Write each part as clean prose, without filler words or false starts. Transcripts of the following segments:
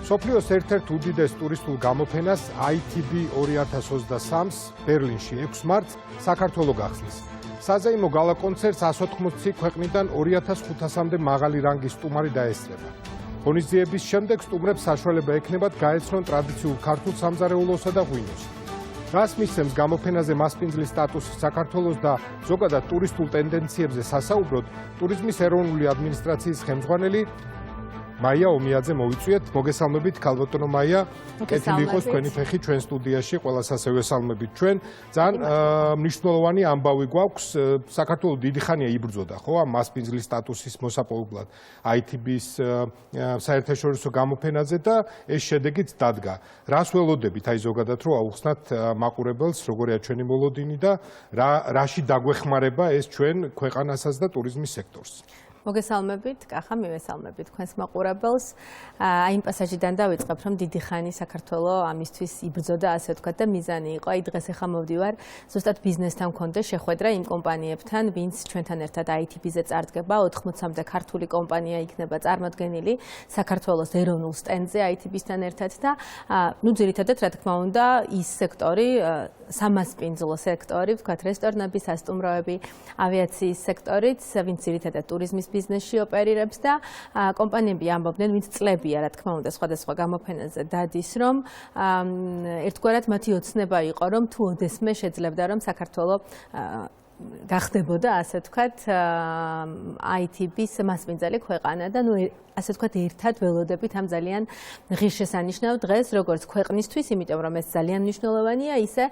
მსოფლიოს ერთ-ერთ უდიდეს ტურისტულ გამოფენას ITB 2023-ს ბერლინში 6 მარტს საქართველო გახსნის. საზეიმო გალა კონცერტს 180 ქვეყნიდან 2500-მდე მაღალი რანგის სტუმარი დაესწრება. ღონისძიების შემდეგ სტუმრებს საშუალება ექნებათ გაეცნონ ტრადიციულ ქართულ სამზარეულოსა და ღვინოს. რას მისცემს გამოფენაზე მასპინძლის სტატუსი საქართველოს და ზოგადად ტურისტულ ტენდენციებზე სასაუბროდ ტურიზმის ეროვნული ადმინისტრაციის ხელმძღვანელი მაია ომიაძე მოვიწვიეთ. მოგესალმებით ქალბატონო მაია. კეთილი იყოს თქვენი ფეხი ჩვენ სტუდიაში. ყველას ასე ვესალმებით ჩვენ. ძალიან მნიშვნელოვანი ამბავი გვაქვს. საქართველოს დიდი ხანია იბრძოდა, ხო, ამ მასპინძლის სტატუსის მოსაპოვებლად ITB-ს საერთაშორისო გამოფენაზე და ეს შედეგიც დადგა. რას ველოდებით აი ზოგადად რომ აუხსნათ მაყურებელს, როგორია ჩვენი მოლოდინი და რაში დაგვეხმარება ეს ჩვენ ქვეყანასაც და ტურიზმის სექტორს. მოგესალმებით, კახა, მივესალმებით თქვენს მაყურებელს. Იმ პასაჟიდან დავიწყებ, რომ დიდი ხანი საქართველოს ამისთვის იბრძოდა, ასე ვთქვათ, და მიზანი იყო. აი დღეს ახლა მოვდივარ, ზუსტად ბიზნესთან მქონდა შეხვედრა იმ კომპანიებთან, ვინც ჩვენთან ერთად ITB-ზე წარდგება. 80-მდე ქართული კომპანია იქნება წარმოდგენილი საქართველოს ეროვნულ სტენდზე ITB-სთან ერთად და ძირითადად, რა თქმა უნდა, ის სექტორი, სამასპინძლო სექტორი, ვთქვათ, რესტორნები, სასტუმროები, ავიაციის სექტორიც, ვინც ძირითადად ტურიზმის ბიზნესში ოპერირებს და კომპანიები ამბობდნენ, ვინც წლებია, რა თქმა უნდა, სხვადასხვა გამოფენაზე დადის, რომ ერთგვარად მათი ოცნება იყო, რომ თუ ოდესმე შეძლებდა, რომ საქართველოს გახდებოდა, ასე ვთქვათ, ITB-ს მასპინძელი ქვეყანა და ასე ვთქვათ, ერთად ველოდებით ამ ძალიან ღირსშესანიშნავ დღეს, როგორც ქვეყნისთვის, იმიტომ რომ ეს ძალიან მნიშვნელოვანია, ისე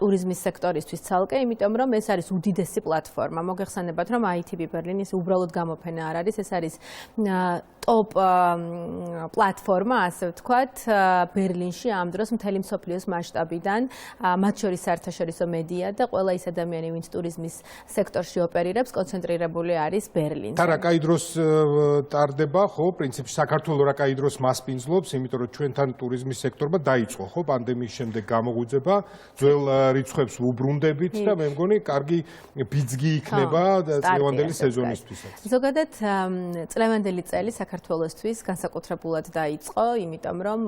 ტურიზმის სექტორისთვის ცალკე, იმიტომ რომ ეს არის უდიდესი პლატფორმა. მოგეხსენებათ, რომ ITB ბერლინის უბრალოდ გამოფენა არ არის, ეს არის ტოპ პლატფორმა, ასე ვთქვათ, ბერლინში ამ დროს მთელი მსოფლიოს მასშტაბიდან, მათ შორის საერთაშორისო მედია და ყველა ის ადამიანი, ვინც ტურიზმის სექტორში ოპერირებს, კონცენტრირებული არის ბერლინში. და რა კაი დროს ტარდება, ხო, პრინციპში საქართველოს რა კაი დროს მასპინძლობს, იმიტომ რომ ჩვენთან ტურიზმის სექტორმა დაიწყო, ხო, პანდემიის შემდეგ გამოღვიძება, ძველ რიცხვებს ვუბრუნდებით და მე მგონი, კარგი ბიძგი იქნება წლევანდელი სეზონისთვისაც. ზოგადად, წლევანდელი წელი საქართველოსთვის განსაკუთრებულად დაიწყო, იმიტომ რომ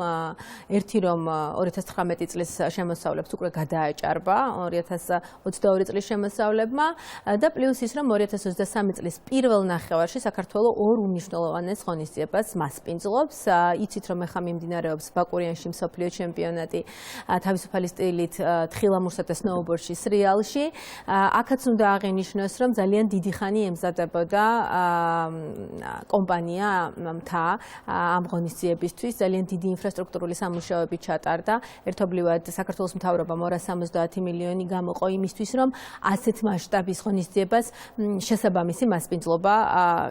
2019 წლის შემოსავლებს უკვე გადააჭარბა 2022 წლის შემოსავლებმა და პლუს ის, რომ 2023 წლის პირველ ნახევარში საქართველოს ორ უნიშნულოვანეს ღონისძიებას მასპინძლობს. იცით, რომ ახლა მიმდინარეობს ბაკურიანში მსოფლიო ჩემპიონატი თავისუფალი სტილით თხილამურსა და სნოუბორდში სრიალში. აქაც უნდა აღინიშნოს, რომ ძალიან დიდი ხანი ემზადებოდა კომპანია მთა ამ ღონისძიებისთვის. ძალიან დიდი ინფრასტრუქტურული სამუშაოები ჩატარდა. ერთობლივად საქართველოს მთავრობამ 270 მილიონი გამოყო იმისთვის, რომ ასეთ მასშტაბის ღონისძიებას შესაბამისი მასპინძლობა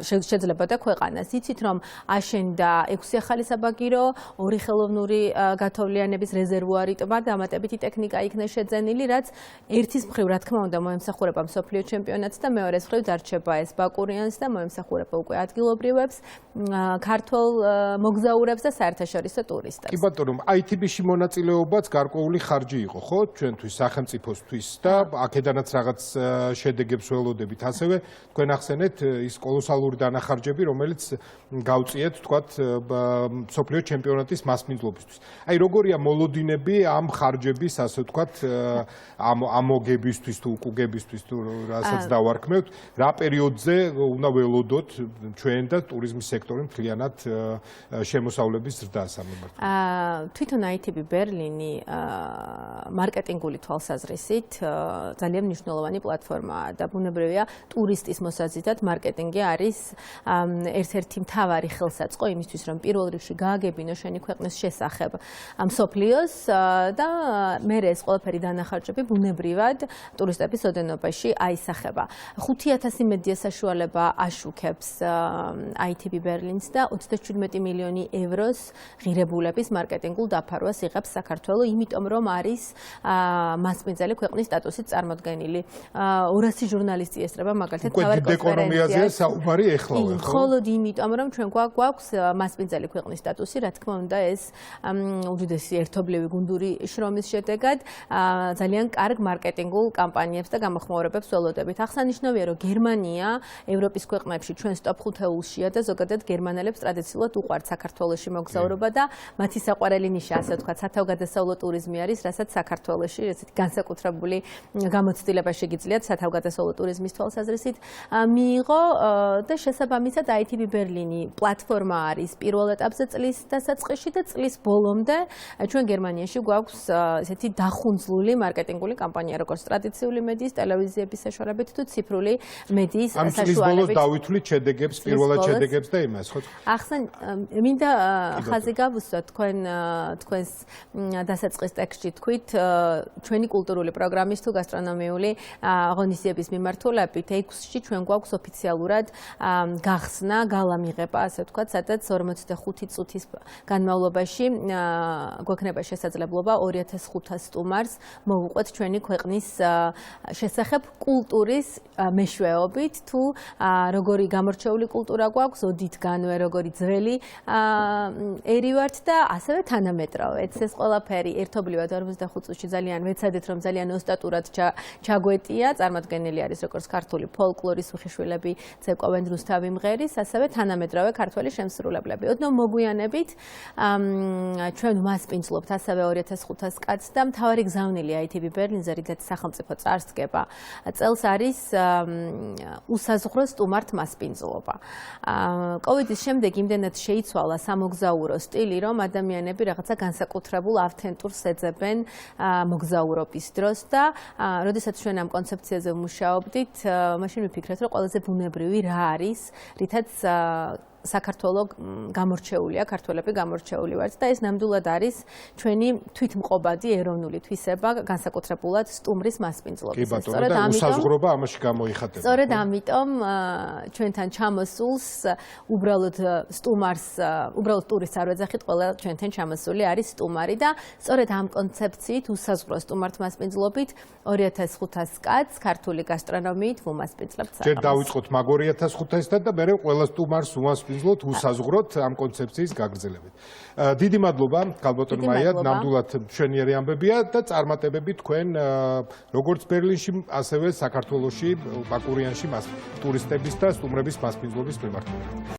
შეძლებოდა ქვეყანას. იცით, რომ აშენდა 6 ახალი საბაგირო, 2 ხელოვნური გათოვლიანების რეზერვუარი ტბა, დამატებითი ტექნიკა იქნა შეძენილი, რაც ერთის მხრივ, რა თქმა უნდა, მოემსახურება მსოფლიო ჩემპიონატს და მეორეს მხრივ დარჩება ეს ბაკურიანს და მოემსახურება უკვე ადგილობრივებს, ქართულ მოგზაურებს და საერთაშორისო ტურისტებს. კი ბატონო, ITB-ში მონაწილეობაც გარკვეული ხარჯი იყო, ხო, ჩვენთვის, სახელმწიფოსთვის და აქედანაც რაღაც შედეგებს ველოდებით. ასევე თქვენ ახსენეთ ის კოლოსალური დანახარჯები, რომელიც გავწიეთ, თქვათ, მსოფლიო ჩემპიონატის მასპინძლობისთვის. აი, როგორია მოლოდინები ამ ხარჯების, ასე ვთქვათ, ამოგებისთვის თუ უკუგებისთვის თუ რასაც დავარქმევთ, რა პერიოდზე უნდა ველოდოთ ჩვენ და ტურიზმის სექტორი მთლიანად შემოსავლების ზრდას ამ მიმართულებით? თვითონ ITB ბერლინი მარკეტინგული თვალსაზრისით ძალიან მნიშვნელოვანი პლატფორმაა და ბუნებრივია ტურისტის მოსაზიდად მარკეტინგი არის ერთ-ერთი მთავარი ხელსაწყო იმისთვის, რომ პირველ რიგში გააგებინო შენი ქვეყნის შესახებ მსოფლიოს და მერე ეს ყველაფერი დანახარჯები ბუნებრივად ტურისტების ოდენობაში აისახება. 5000 მედია საშუალება აშუქებს ITB ბერლინს და 37 მილიონი ევროს ღირებულების მარკეტინგულ დაფარვას იღებს საქართველოს, იმიტომ რომ არის მასპინძელი ქვეყნის სტატუსით წარმოდგენილი. 200 ჟურნალისტი ესწრება მაგალითად თავარ ეკონომიაზეა საუბარი ეხლავე, ხო? მხოლოდ იმიტომ, რომ ჩვენ გვაქვს მასპინძელი ქვეყნის სტატუსი, რა თქმა უნდა, ეს უდიდესი ერთობლივი გუნდური შრომის შედეგად ძალიან კარგ მარკეტინგულ კამპანიებს და გამოხმაურებებს ველოდებით. აღსანიშნავია, რომ გერმანია ევროპის ქვეყნებში ჩვენს ტოპ 5-ეულშია და ზოგადად გერმანელებს ტრადიციულად უყვართ საქართველოში მოგზაურობა და მათი საყვარელი ნიშა, ასე ვთქვათ, სათავგადასავლო ტურიზმი არის, რასაც საქართველოში ესეთი განსაკუთრებული გამოცდილება შეგიძლიათ სათავგადასავლო ტურიზმის თვალსაზრისით მიიღო და შესაბამისად ITB ბერლინი პლატფორმა არის პირველ ეტაპზე წლის დასაწყისში და წლის ბოლომდე ჩვენ გერმანიაში გვაქვს ესეთი დახუნძლული მარკეტინგული კამპანია, როგორც ტრადიციული მედიის, ტელევიზიების საშუალებით თუ ციფრული მედიის ამ წლის ბოლოს დავითვლით შედეგებს, პირველად შედეგებს და იმას, ხო? ახლა მინდა ხაზი გავუსვათ თქვენს დასაწყის ტექსტში თქვით ჩვენი კულტურული პროგრამის თუ გასტრონომიული ღონისძიების მიმართულებით 6-ში ჩვენ გვაქვს ოფიციალურად გახსნა, გალამიღება, ასე ვთქვათ, სადაც 45 წუთის განმავლობაში გვექნება შესაძლებლობა 2500 სტუმარს მოვუყვეთ ჩვენი ქვეყნის შესახებ კულტურის მეშვეობით თუ როგორი გამორჩეული კულტურა გვაქვს, ოდითგანვე როგორი ძველი ერი ვართ და ასევე თანამედროვეც ეს ყველაფერი ერთობლივად 45 წუთში ძალიან ვეცადეთ რომ ძალიან ოსტატურად ჩაგვეტია, წარმოდგენილი არის როგორც ქართული ფოლკლორის უხეშვილები ცეკვავენ რუსთავი მღერის, ასევე თანამედროვე ქართველი შემსრულებლები. ოდნავ მოგვიანებით ჩვენ ვმასპინძლობთ ასევე 2500 კაცს და მთავარი გზავნილი ITB ბერლინზე, რითაც სახელმწიფო წარსდგება წელს არის უსაზღვრო სტუმართ მასპინძლობა. კოვიდის შემდეგ იმდენად შეიცვალა სამოგზაურო სტილი, რომ ადამიანები რაღაცა განსაკუთრებულ ავთენტურს ეძებენ მოგზაურობის დროს და როდესაც ჩვენ ამ კონცეფციაზე ვმუშაობდით, მაშინ ვიფიქრეთ, რომ ყველაზე ბუნებრივი რა არის, რითაც საქართველო გამორჩეულია, ქართველები გამორჩეული ვართ და ეს ნამდვილად არის ჩვენი თვითმყოფადი ეროვნული თვისება, განსაკუთრებულად სტუმრის მასპინძლობის. კი ბატონო, და უსაზღვრობა ამაში გამოიხატება. სწორედ ამიტომ ჩვენთან ჩამოსულს უბრალოდ სტუმარს, უბრალოდ ტურისტს არ ვეძახით, ყველა ჩვენთან ჩამოსული არის სტუმარი და სწორედ ამ კონცეფციით უსაზღვრო სტუმართ მასპინძლობით 2500 კაცს ქართული გასტრონომიით ვუმასპინძლებთ. ჯერ დავიწყოთ მაგ 2500-დან და მერე ყველა სტუმარს უმასპინძლოთ უსაზღვროდ ამ კონცეფციის გაგრძელებით. დიდი მადლობა, ქალბატონ მაია, ნამდვილად მშვენიერი ამბებია და წარმატებები თქვენ როგორც ბერლინში, ასევე საქართველოში, ბაკურიანში ტურისტების და სტუმრების მასპინძლობის მიმართულებით.